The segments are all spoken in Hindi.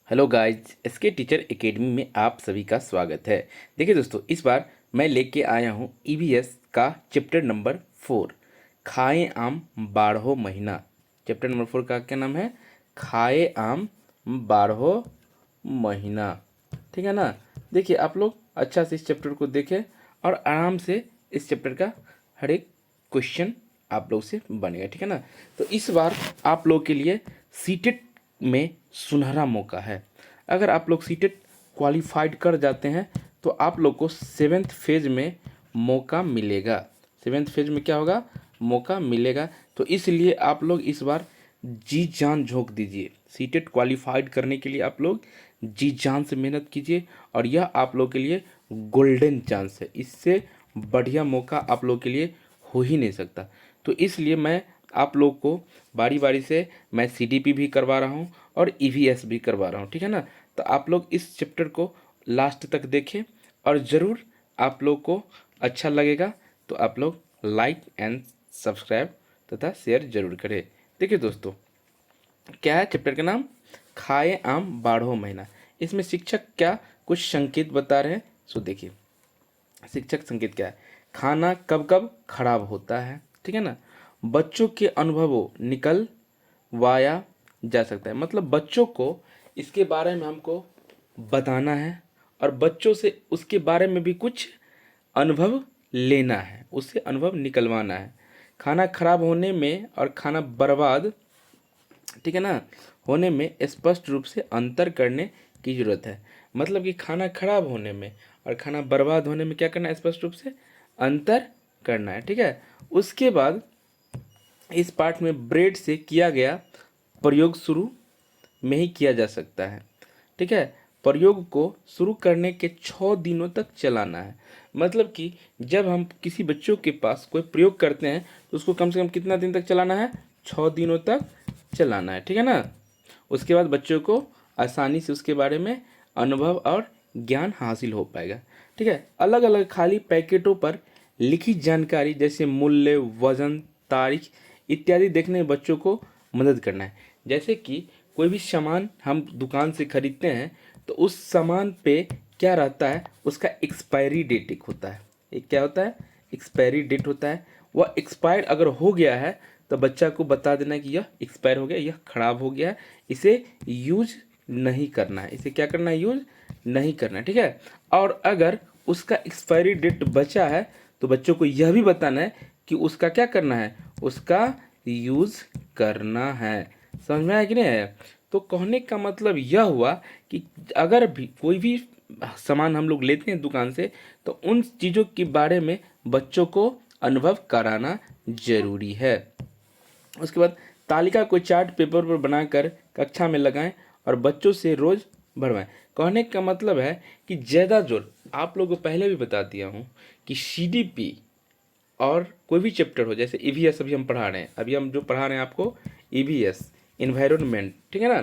Hello guys, SK Teacher Academy में आप सभी का स्वागत है। देखिए दोस्तों, इस बार मैं लेके आया हूँ ईवीएस का चैप्टर नंबर 4, खाए आम बारहो महीना। चैप्टर नंबर 4 का क्या नाम है? खाए आम बारहो महीना। ठीक है ना। देखिए आप लोग अच्छा से इस चैप्टर को देखें और आराम से इस चैप्टर का हर एक क्वेश्चन आप लोग से बनेगा। ठीक है ना। तो इस बार आप लोग के लिए सीटेट में सुनहरा मौका है। अगर आप लोग सीटेट क्वालिफाइड कर जाते हैं तो आप लोग को सेवेंथ फेज में मौका मिलेगा। सेवेंथ फेज में क्या होगा? मौका मिलेगा। तो इसलिए आप लोग इस बार जी जान झोंक दीजिए। सीटेट क्वालिफाइड करने के लिए आप लोग जी जान से मेहनत कीजिए और यह आप लोग के लिए गोल्डन चांस है। इससे बढ़िया मौका आप लोग के लिए हो ही नहीं सकता। तो इसलिए मैं आप लोग को बारी बारी से मैं सीडीपी भी करवा रहा हूँ और ईवीएस भी करवा रहा हूँ। ठीक है ना। तो आप लोग इस चैप्टर को लास्ट तक देखें और ज़रूर आप लोग को अच्छा लगेगा तो आप लोग लाइक एंड सब्सक्राइब तथा शेयर जरूर करें। देखिए दोस्तों, क्या है चैप्टर का नाम? खाए आम बारहो महीना। इसमें शिक्षक क्या कुछ संकेत बता रहे हैं, सो देखिए। शिक्षक संकेत क्या है? खाना कब कब खराब होता है। ठीक है ना। बच्चों के अनुभवों निकलवाया जा सकता है। मतलब बच्चों को इसके बारे में हमको बताना है और बच्चों से उसके बारे में भी कुछ अनुभव लेना है, उससे अनुभव निकलवाना है। खाना खराब होने में और खाना बर्बाद, ठीक है ना, होने में स्पष्ट रूप से अंतर करने की जरूरत है। मतलब कि खाना खराब होने में और खाना बर्बाद होने में क्या करना है? स्पष्ट रूप से अंतर करना है। ठीक है। उसके बाद इस पाठ में ब्रेड से किया गया प्रयोग शुरू में ही किया जा सकता है। ठीक है। प्रयोग को शुरू करने के 6 दिनों तक चलाना है। मतलब कि जब हम किसी बच्चों के पास कोई प्रयोग करते हैं तो उसको कम से कम कितना दिन तक चलाना है? 6 दिनों तक चलाना है। ठीक है ना। उसके बाद बच्चों को आसानी से उसके बारे में अनुभव और ज्ञान हासिल हो पाएगा। ठीक है। अलग अलग खाली पैकेटों पर लिखी जानकारी जैसे मूल्य, वजन, तारीख इत्यादि देखने में बच्चों को मदद करना है। जैसे कि कोई भी सामान हम दुकान से खरीदते हैं तो उस सामान पे क्या रहता है? उसका एक्सपायरी डेट एक होता है। एक क्या होता है? एक्सपायरी डेट होता है। वह एक्सपायर अगर हो गया है तो बच्चा को बता देना है कि यह एक्सपायर हो गया, यह खराब हो गया है, इसे यूज नहीं करना है। इसे क्या करना है? यूज नहीं करना है। ठीक है। और अगर उसका एक्सपायरी डेट बचा है तो बच्चों को यह भी बताना है कि उसका क्या करना है? उसका यूज करना है। समझ में आया कि नहीं आया? तो कहने का मतलब यह हुआ कि अगर भी कोई भी सामान हम लोग लेते हैं दुकान से तो उन चीज़ों के बारे में बच्चों को अनुभव कराना जरूरी है। उसके बाद तालिका को चार्ट पेपर पर बनाकर कक्षा में लगाएं और बच्चों से रोज भरवाएं। कहने का मतलब है कि ज़्यादा जोर, आप लोगों को पहले भी बता दिया हूँ कि सीडीपी और कोई भी चैप्टर हो, जैसे ईवीएस अभी हम पढ़ा रहे हैं, अभी हम जो पढ़ा रहे हैं आपको ईवीएस इन्वायरमेंट। ठीक है ना।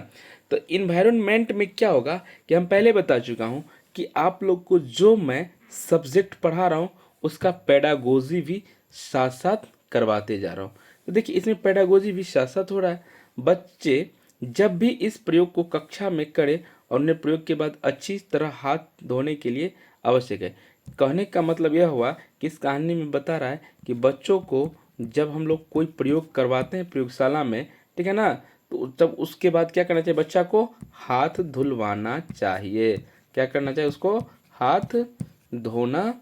तो इन्वायरमेंट में क्या होगा कि हम पहले बता चुका हूँ कि आप लोग को जो मैं सब्जेक्ट पढ़ा रहा हूँ उसका पेडागोजी भी साथ साथ करवाते जा रहा हूँ। तो देखिए इसमें पेडागोजी भी साथ साथ हो रहा है। बच्चे जब भी इस प्रयोग को कक्षा में करें और उन्हें प्रयोग के बाद अच्छी तरह हाथ धोने के लिए आवश्यक है। कहने का मतलब यह हुआ कि इस कहानी में बता रहा है कि बच्चों को जब हम लोग कोई प्रयोग करवाते हैं प्रयोगशाला में, ठीक है ना, तो तब उसके बाद क्या करना चाहिए? बच्चा को हाथ धुलवाना चाहिए। क्या करना चाहिए? उसको हाथ धोना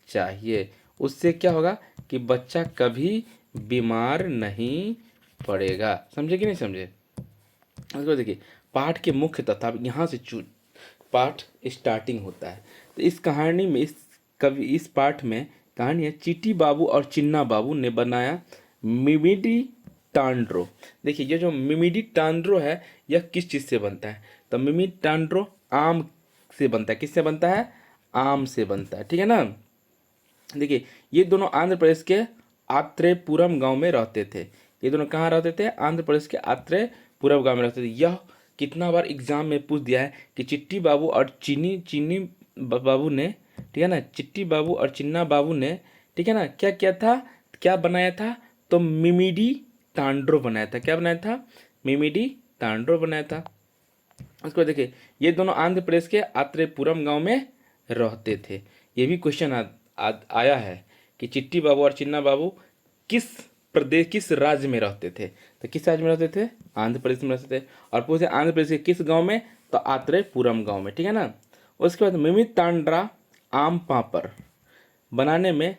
चाहिए। उससे क्या होगा कि बच्चा कभी बीमार नहीं पड़ेगा। समझे कि नहीं समझे? उसको देखिए, पाठ के मुख्य तत्व यहाँ से पाठ स्टार्टिंग होता है। तो इस कहानी में इस पाठ में कहानी है चीटी बाबू और चिन्ना बाबू ने बनाया मिमिडी टांड्रो। देखिए ये जो मिमिडी टांड्रो है यह किस चीज़ से बनता है? तो मिमिडी टांड्रो आम से बनता है। किससे बनता है? आम से बनता है। ठीक है ना। देखिए ये दोनों आंध्र प्रदेश के आत्रेयपुरम गांव में रहते थे। ये दोनों कहाँ रहते थे? आंध्र प्रदेश के आत्रेयपुरम गांव में रहते थे। यह कितना बार एग्जाम में पूछ दिया है कि चिट्टी बाबू और चीनी चीनी बाबू ने, ठीक है ना, चिट्टी बाबू और चिन्ना बाबू ने, ठीक है ना, क्या किया था? क्या बनाया था? तो मिमिडी तांड्रो बनाया था। क्या बनाया था? मिमिडी तांड्रो बनाया था। उसके बाद देखिए, ये दोनों आंध्र प्रदेश के आत्रेपुरम गांव में रहते थे। ये भी क्वेश्चन आया है कि चिट्टी बाबू और चिन्ना बाबू किस प्रदेश, किस राज्य में रहते थे। तो किस राज्य में रहते थे? आंध्र प्रदेश में रहते थे। और पूछे आंध्र प्रदेश के किस गांव में? तो आत्रेपुरम गांव में, ठीक है ना। उसके बाद मिमित तांड्रा आम पापड़ बनाने में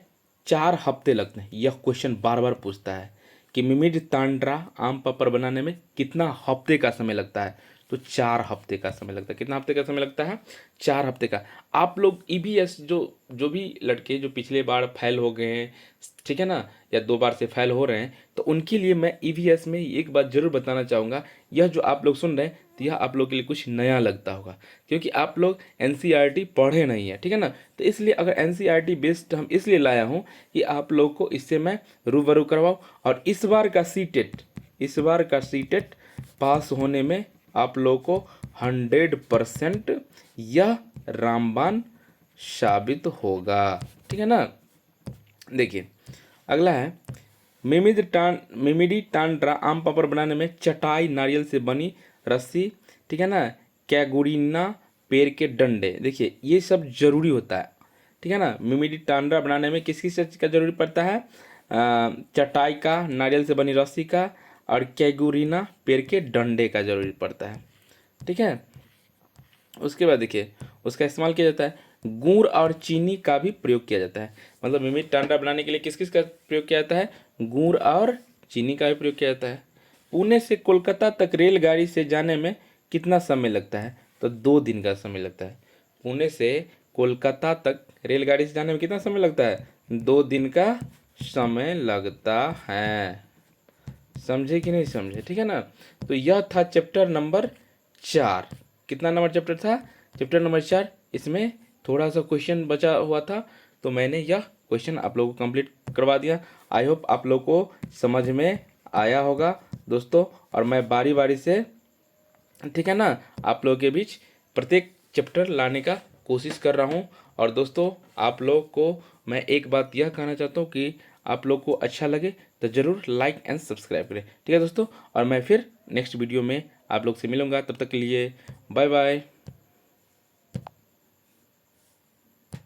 4 हफ्ते लगते हैं। यह क्वेश्चन बार बार पूछता है कि मिमिड तांड्रा आम पापड़ बनाने में कितना हफ्ते का समय लगता है? तो 4 हफ्ते का समय लगता है। कितना हफ्ते का समय लगता है? 4 हफ्ते का। आप लोग ईवीएस जो जो भी लड़के जो पिछले बार फेल हो गए हैं, ठीक है ना, या 2 बार से फेल हो रहे हैं, तो उनके लिए मैं ईवीएस में एक बात जरूर बताना चाहूँगा। यह जो आप लोग सुन रहे हैं, तो यह आप लोग के लिए कुछ नया लगता होगा, क्योंकि आप लोग एनसीईआरटी पढ़े नहीं है, ठीक है ना। तो इसलिए अगर एनसीईआरटी बेस्ड हम इसलिए लाया हूँ कि आप लोग को इससे मैं रूबरू करवाऊँ। और इस बार का सीटेट पास होने में आप लोगों को 100% यह रामबाण साबित होगा, ठीक है ना। देखिए अगला है, मिमिडी टांड्रा आम पापड़ बनाने में चटाई नारियल से बनी रस्सी, ठीक है ना, कैगुरिना पेड़ के डंडे। देखिए ये सब जरूरी होता है, ठीक है ना। मिमिडी टांड्रा बनाने में किस किस चीज़ का जरूरी पड़ता है? चटाई का, नारियल से बनी रस्सी का, और कैगुरिना पेड़ के डंडे का जरूरी पड़ता है, ठीक है। उसके बाद देखिए, उसका इस्तेमाल किया जाता है, गुड़ और चीनी का भी प्रयोग किया जाता है। मतलब मिमिट टांडा बनाने के लिए किस किस का प्रयोग किया जाता है? गुड़ और चीनी का भी प्रयोग किया जाता है। पुणे से कोलकाता तक रेलगाड़ी से जाने में कितना समय लगता है? तो 2 दिन का समय लगता है। पुणे से कोलकाता तक रेलगाड़ी से जाने में कितना समय लगता है? 2 दिन का समय लगता है। समझे कि नहीं समझे? ठीक है ना। तो यह था चैप्टर नंबर 4। कितना नंबर चैप्टर था? Chapter number 4। इसमें थोड़ा सा क्वेश्चन बचा हुआ था, तो मैंने यह क्वेश्चन आप लोगों को कंप्लीट करवा दिया। आई होप आप लोग को समझ में आया होगा दोस्तों। और मैं बारी बारी से, ठीक है ना, आप लोगों के बीच प्रत्येक चैप्टर लाने का कोशिश कर रहा हूँ। और दोस्तों आप लोग को मैं एक बात यह कहना चाहता हूँ कि आप लोग को अच्छा लगे तो ज़रूर लाइक एंड सब्सक्राइब करें, ठीक है दोस्तों। और मैं फिर नेक्स्ट वीडियो में आप लोग से मिलूँगा, तब तक के लिए बाय बाय।